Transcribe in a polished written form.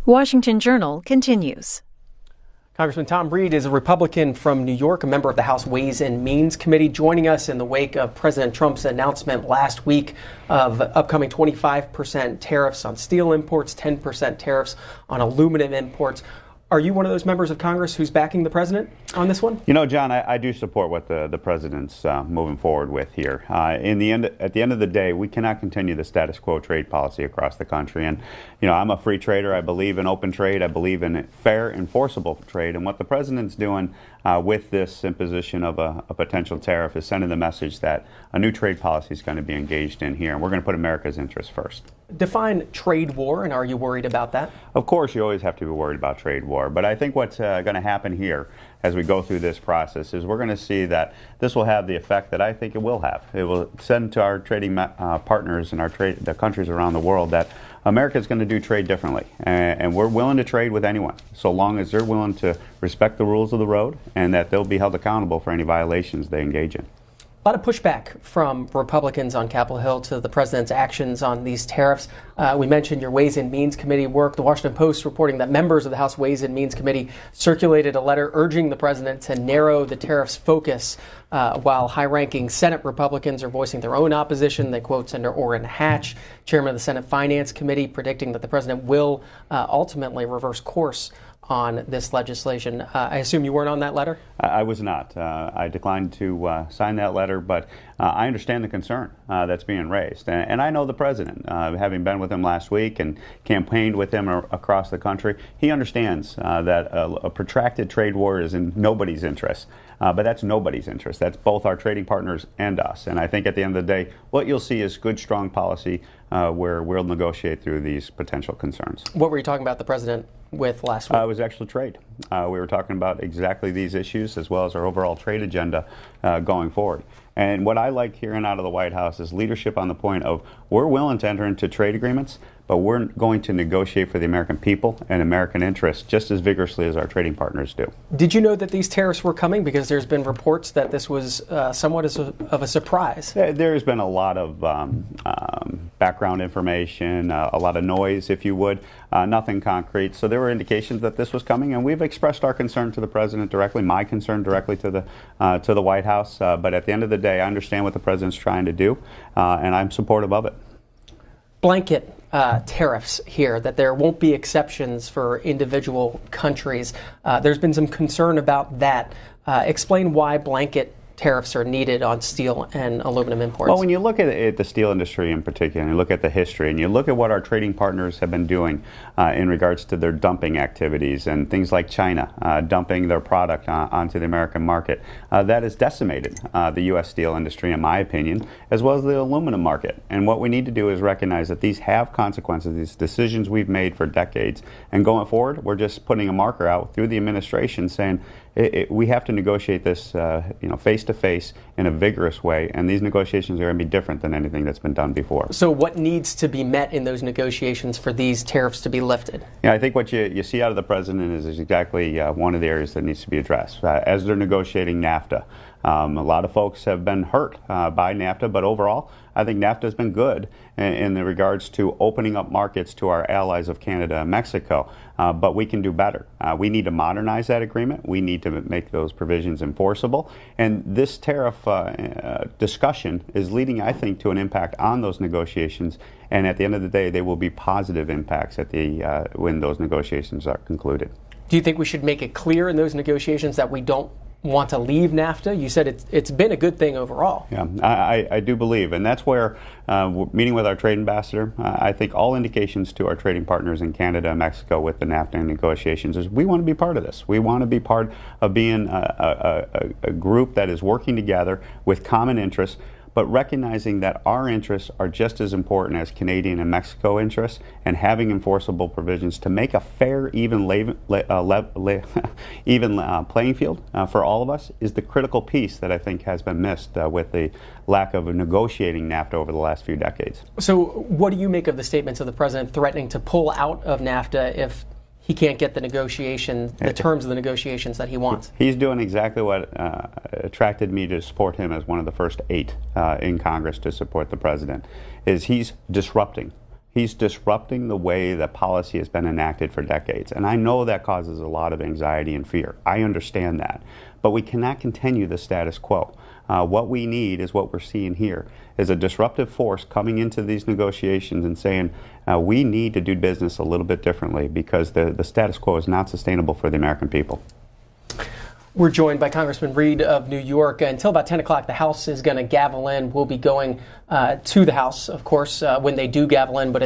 Washington Journal continues. Congressman Tom Breed is a Republican from New York, a member of the House Ways and Means Committee, joining us in the wake of President Trump's announcement last week of upcoming 25% tariffs on steel imports, 10% tariffs on aluminum imports. Are you one of those members of Congress who's backing the president on this one? You know, John, I do support what the president's moving forward with here. At the end of the day, we cannot continue the status quo trade policy across the country. And, you know, I'm a free trader. I believe in open trade. I believe in fair, enforceable trade. And what the president's doing with this imposition of a potential tariff is sending the message that a new trade policy is going to be engaged in here. And we're going to put America's interests first. Define trade war, and are you worried about that? Of course, you always have to be worried about trade war. But I think what's going to happen here as we go through this process is we're going to see that this will have the effect that I think it will have. It will send to our trading partners and the countries around the world that America is going to do trade differently. And we're willing to trade with anyone, so long as they're willing to respect the rules of the road and that they'll be held accountable for any violations they engage in. A lot of pushback from Republicans on Capitol Hill to the president's actions on these tariffs. We mentioned your Ways and Means Committee work. The Washington Post reporting that members of the House Ways and Means Committee circulated a letter urging the president to narrow the tariffs focus while high-ranking Senate Republicans are voicing their own opposition. They quote Senator Orrin Hatch, chairman of the Senate Finance Committee, predicting that the president will ultimately reverse course on this legislation. I assume you weren't on that letter? I was not. I declined to sign that letter, but I understand the concern that's being raised. And I know the president, having been with him last week and campaigned with him across the country, he understands that a protracted trade war is in nobody's interest. But that's nobody's interest. That's both our trading partners and us. And I think at the end of the day, what you'll see is good, strong policy where we'll negotiate through these potential concerns. What were you talking about the president with last week? It was actual trade. We were talking about exactly these issues as well as our overall trade agenda going forward. And what I like hearing out of the White House is leadership on the point of we're willing to enter into trade agreements, but we're going to negotiate for the American people and American interests just as vigorously as our trading partners do. Did you know that these tariffs were coming? Because there's been reports that this was somewhat of a surprise. There's been a lot of background information, a lot of noise, if you would, nothing concrete. So there were indications that this was coming, and we've expressed our concern to the president directly, my concern directly to the White House. But at the end of the day, I understand what the president's trying to do, and I'm supportive of it. Blanket tariffs here, that there won't be exceptions for individual countries. There's been some concern about that. Explain why blanket tariffs are needed on steel and aluminum imports. Well, when you look at the steel industry in particular, and you look at the history, and you look at what our trading partners have been doing in regards to their dumping activities and things like China dumping their product onto the American market, that has decimated the U.S. steel industry, in my opinion, as well as the aluminum market. And what we need to do is recognize that these have consequences, these decisions we've made for decades. And going forward, we're just putting a marker out through the administration saying we have to negotiate this face to face in a vigorous way, and these negotiations are going to be different than anything that's been done before. So what needs to be met in those negotiations for these tariffs to be lifted? Yeah, I think what you see out of the president is exactly one of the areas that needs to be addressed. As they're negotiating NAFTA, a lot of folks have been hurt by NAFTA, but overall, I think NAFTA has been good in the regards to opening up markets to our allies of Canada and Mexico. But we can do better. We need to modernize that agreement. We need to make those provisions enforceable. And this tariff discussion is leading, I think, to an impact on those negotiations. And at the end of the day, they will be positive impacts at when those negotiations are concluded. Do you think we should make it clear in those negotiations that we don't want to leave NAFTA? You said it's been a good thing overall. Yeah, I do believe, and that's where meeting with our trade ambassador, I think all indications to our trading partners in Canada and Mexico with the NAFTA negotiations is we want to be part of this. We want to be part of being a group that is working together with common interests, but recognizing that our interests are just as important as Canadian and Mexico interests, and having enforceable provisions to make a fair, even playing field for all of us is the critical piece that I think has been missed with the lack of negotiating NAFTA over the last few decades. So what do you make of the statements of the president threatening to pull out of NAFTA if he can't get the terms of the negotiations that he wants? He's doing exactly what attracted me to support him as one of the first 8 in Congress to support the president, is he's disrupting. He's disrupting the way that policy has been enacted for decades. And I know that causes a lot of anxiety and fear. I understand that. But we cannot continue the status quo. What we need is what we're seeing here, is a disruptive force coming into these negotiations and saying, we need to do business a little bit differently because the status quo is not sustainable for the American people. We're joined by Congressman Reed of New York. Until about 10 o'clock, the House is going to gavel in. We'll be going to the House, of course, when they do gavel in, but